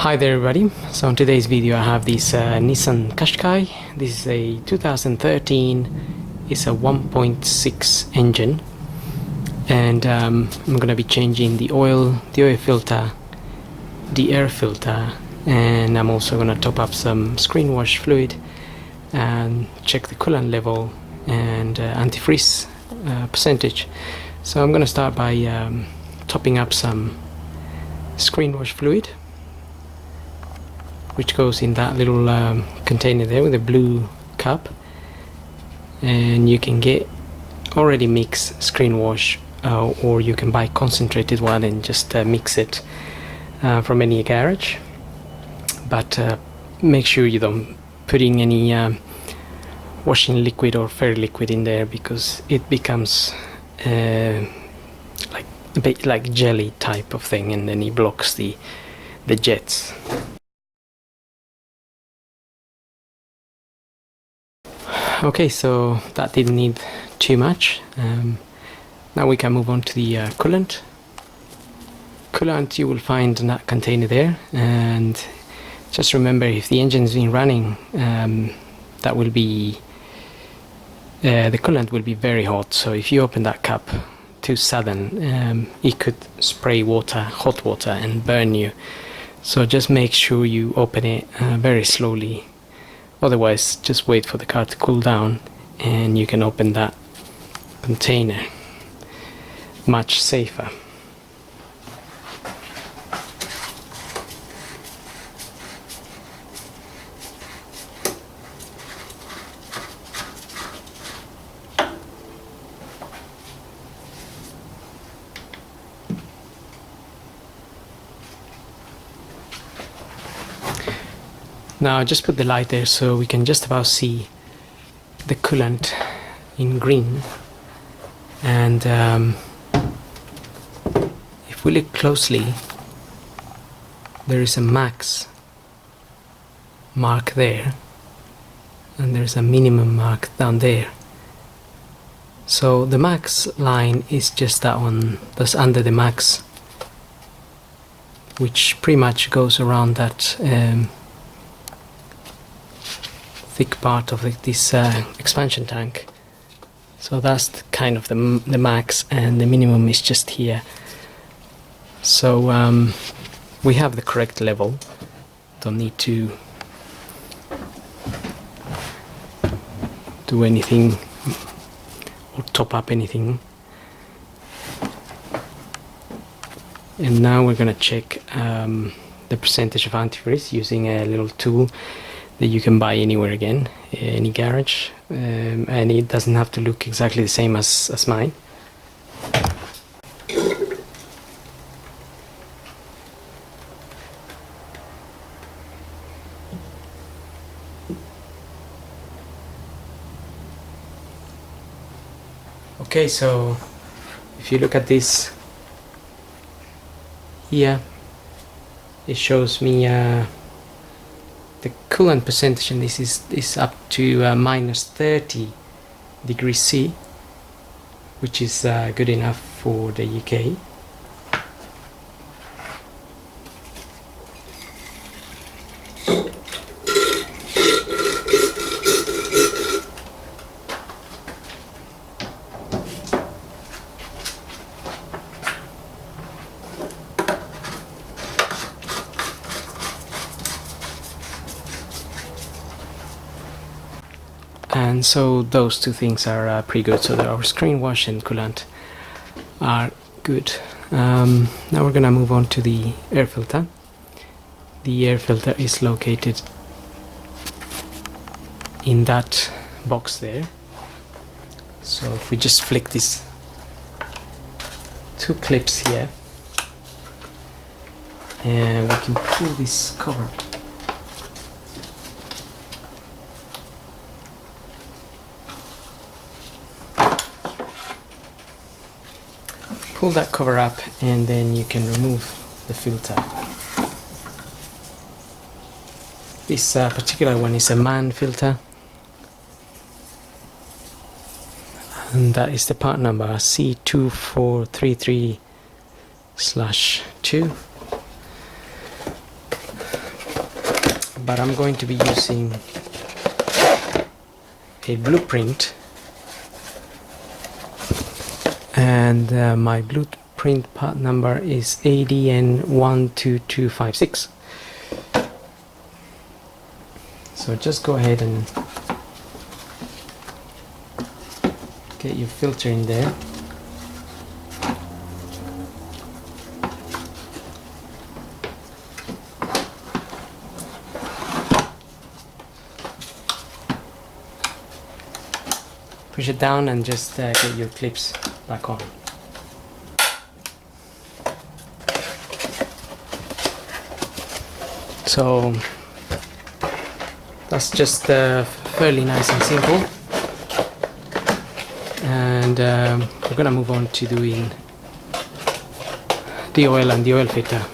Hi there everybody, so in today's video I have this Nissan Qashqai. This is a 2013, it's a 1.6 engine, and I'm going to be changing the oil filter, the air filter, and I'm also going to top up some screen wash fluid and check the coolant level and antifreeze percentage. So I'm going to start by topping up some screen wash fluid, which goes in that little container there with a blue cup, and you can get already mixed screen wash or you can buy concentrated one and just mix it from any garage, but make sure you don't putting any washing liquid or fairy liquid in there, because it becomes like a bit like jelly type of thing, and then it blocks the jets. Okay, so that didn't need too much. Now we can move on to the coolant. Coolant you will find in that container there, and just remember, if the engine's been running, that will be the coolant will be very hot. So if you open that cup too sudden, it could spray water, hot water, and burn you. So just make sure you open it very slowly. Otherwise, just wait for the car to cool down and you can open that container much safer. Now I just put the light there so we can just about see the coolant in green, and if we look closely, there is a max mark there and there's a minimum mark down there. So the max line is just that one that's under the max, which pretty much goes around that thick part of this expansion tank. So that's kind of the max, and the minimum is just here. So we have the correct level, don't need to do anything or top up anything. And now we're going to check the percentage of antifreeze using a little tool that you can buy anywhere, again, any garage, and it doesn't have to look exactly the same as mine. Okay, so if you look at this here, it shows me the coolant percentage, and this is up to minus 30 degrees C, which is good enough for the UK. And so those two things are pretty good, so that our screen wash and coolant are good. Now we're gonna move on to the air filter. The air filter is located in that box there. So if we just flick these two clips here, and we can pull this cover. Pull that cover up, and then you can remove the filter. This particular one is a MAN filter, and that is the part number C2433/2. but I'm going to be using a blueprint, and my blueprint part number is ADN12256. So just go ahead and get your filter in there. Push it down and just get your clips back on. So that's just fairly nice and simple, and we're gonna move on to doing the oil and the oil filter.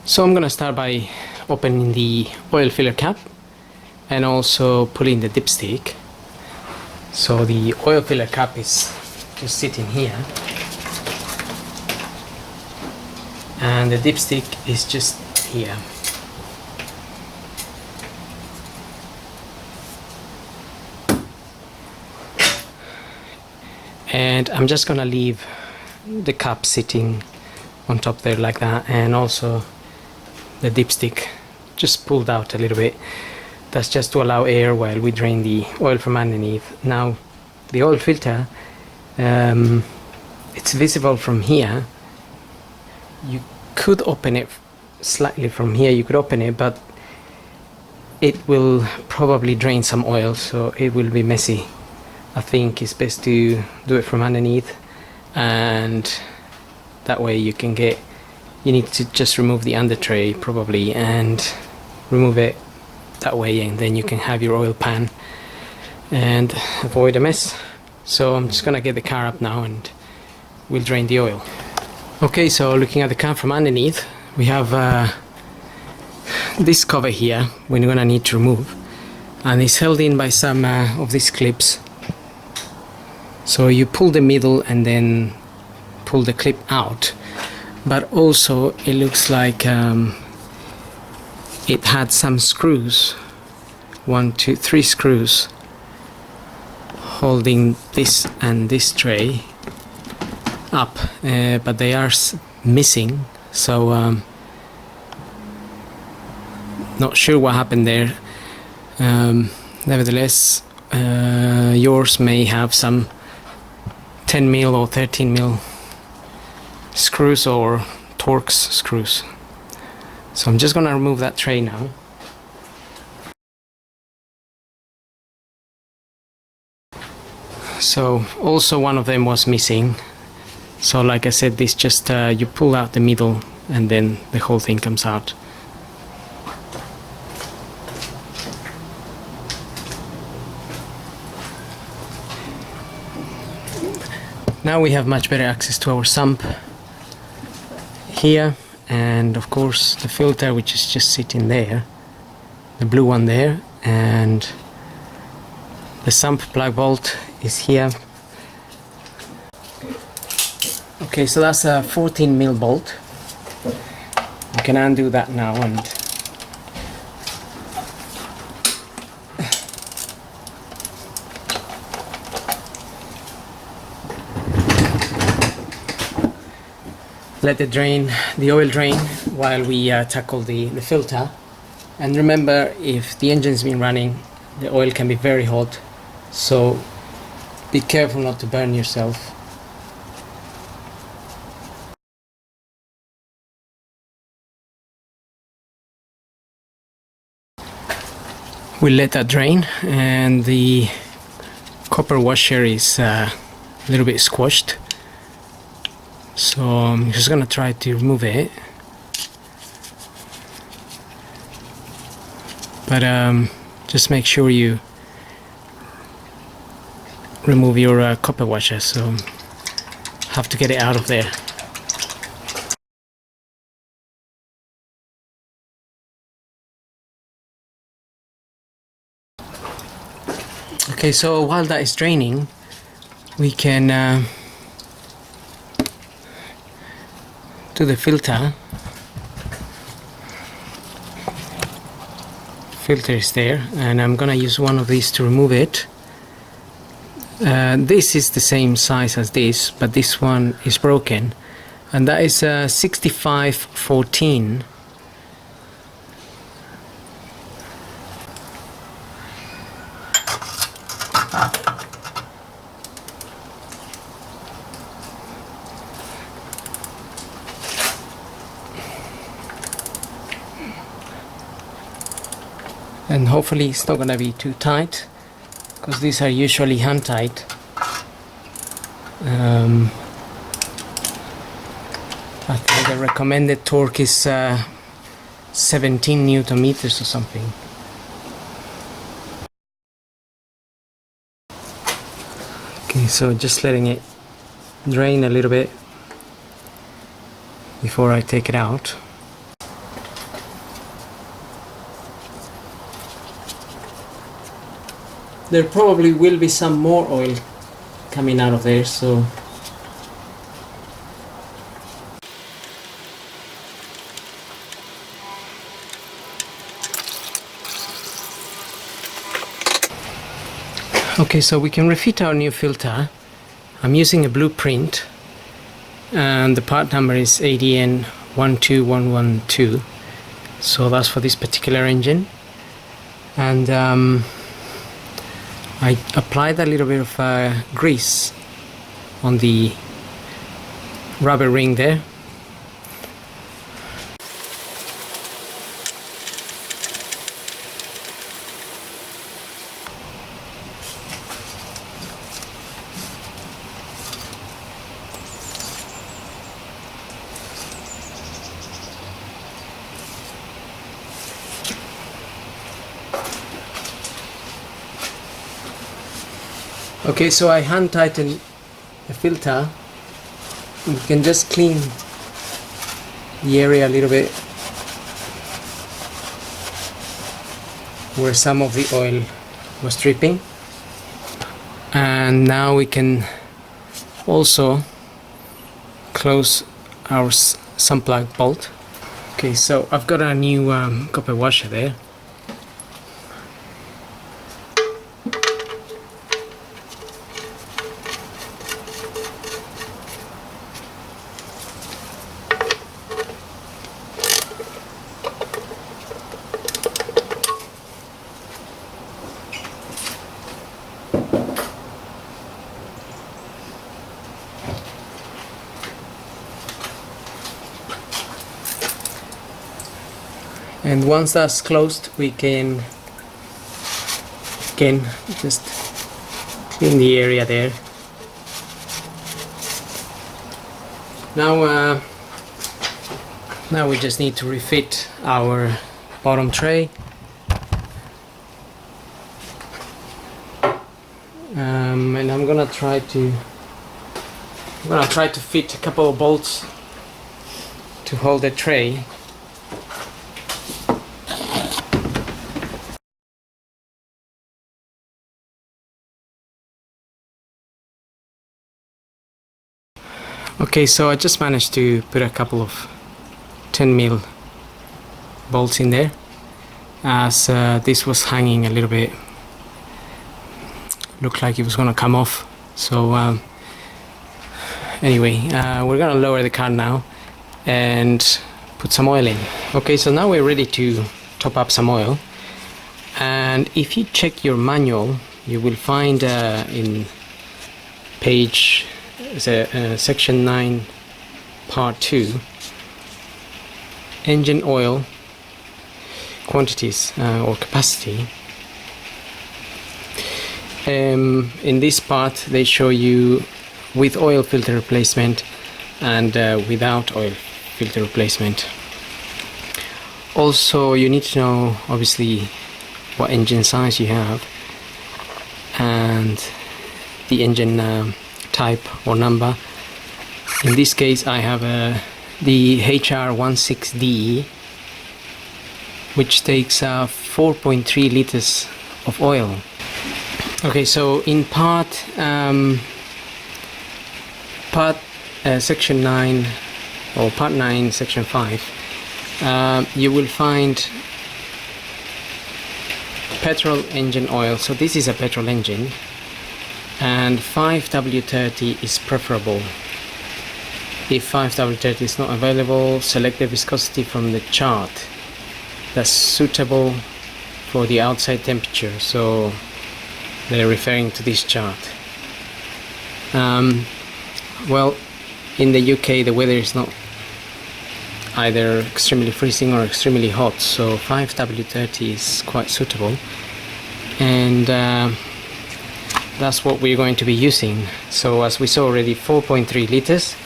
So I'm gonna start by opening the oil filler cap and also pulling the dipstick. So the oil filler cap is just sitting here, and the dipstick is just here. And I'm just gonna leave the cap sitting on top there like that, and also the dipstick just pulled out a little bit. That's just to allow air while we drain the oil from underneath. Now the oil filter, it's visible from here. You could open it slightly from here, you could open it, but it will probably drain some oil, so it will be messy. I think it's best to do it from underneath, and that way you can get, you need to just remove the under tray probably and remove it that way, and then you can have your oil pan and avoid a mess. So I'm just gonna get the car up now and we'll drain the oil. Okay, so looking at the car from underneath, we have this cover here we're gonna need to remove, and it's held in by some of these clips. So you pull the middle and then pull the clip out, but also it looks like it had some screws, 1, 2, 3 screws holding this and this tray up, but they are missing, so not sure what happened there. Nevertheless, yours may have some 10mm or 13mm screws or Torx screws. So I'm just gonna remove that tray now. So also one of them was missing. So like I said, this just you pull out the middle and then the whole thing comes out. Now we have much better access to our sump here, and of course the filter, which is just sitting there, the blue one there, and the sump plug bolt is here. Okay, so that's a 14mm bolt. You can undo that now and let the oil drain while we tackle the filter. And remember, if the engine's been running, the oil can be very hot, so be careful not to burn yourself. We'll let that drain, and the copper washer is a little bit squashed, so I'm just gonna try to remove it, but just make sure you remove your copper washer, so have to get it out of there. Okay, so while that is draining, to the filter. Filter is there, and I'm gonna use one of these to remove it. This is the same size as this, but this one is broken, and that is 6514. And hopefully it's not going to be too tight, because these are usually hand tight. I think the recommended torque is 17 Newton meters or something. Okay, so just letting it drain a little bit before I take it out. There probably will be some more oil coming out of there, so okay, so we can refit our new filter. I'm using a blueprint, and the part number is ADN 12112, so that's for this particular engine. And I applied a little bit of grease on the rubber ring there. Okay, so I hand tighten the filter. You can just clean the area a little bit where some of the oil was dripping, and now we can also close our sun plug bolt. Okay, so I've got a new copper washer there. And once that's closed, we can again just clean the area there. Now we just need to refit our bottom tray. And I'm gonna try to fit a couple of bolts to hold the tray. Okay, so I just managed to put a couple of 10mm bolts in there, as this was hanging a little bit, looked like it was gonna come off. So anyway, we're gonna lower the car now and put some oil in. Okay, so now we're ready to top up some oil, and if you check your manual, you will find in page section 9 part 2 engine oil quantities or capacity. In this part they show you with oil filter replacement and without oil filter replacement. Also, you need to know obviously what engine size you have and the engine type or number. In this case I have the HR16D, which takes 4.3 liters of oil. Okay, so in section 9 or part 9 section 5, you will find petrol engine oil. So this is a petrol engine, and 5W30 is preferable. If 5W30 is not available, select the viscosity from the chart that's suitable for the outside temperature. So they're referring to this chart. Well, in the UK the weather is not either extremely freezing or extremely hot, so 5W30 is quite suitable, and that's what we're going to be using. So as we saw already, 4.3 liters.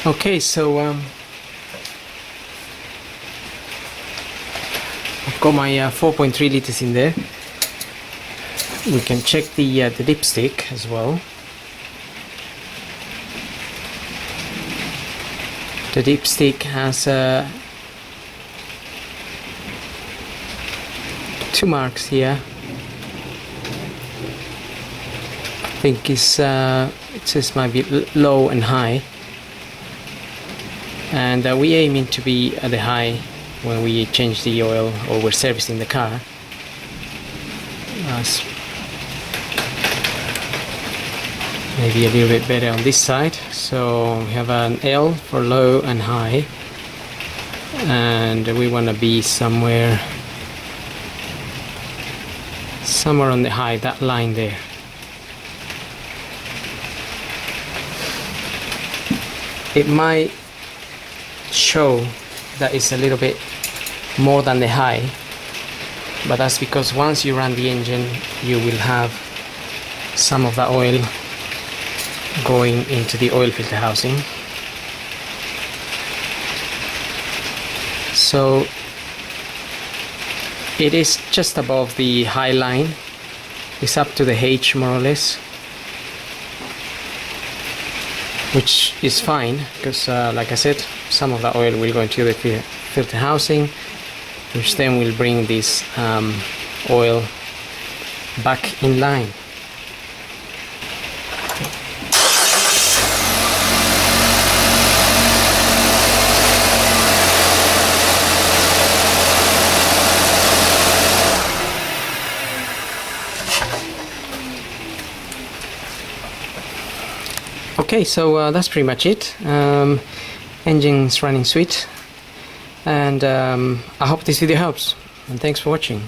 Okay, so I've got my 4.3 liters in there. We can check the dipstick as well. The dipstick has 2 marks here. I think it says might be low and high, and we aiming to be at the high when we change the oil or we're servicing the car. Maybe a little bit better on this side. So we have an L for low and high, and we want to be somewhere on the high, that line there. It might show that it's a little bit more than the high, but that's because once you run the engine you will have some of the oil going into the oil filter housing. So it is just above the high line. It's up to the H more or less, which is fine because like I said, some of the oil will go into the filter housing, which then will bring this oil back in line. Okay, so that's pretty much it. Engine's running sweet, and I hope this video helps, and thanks for watching.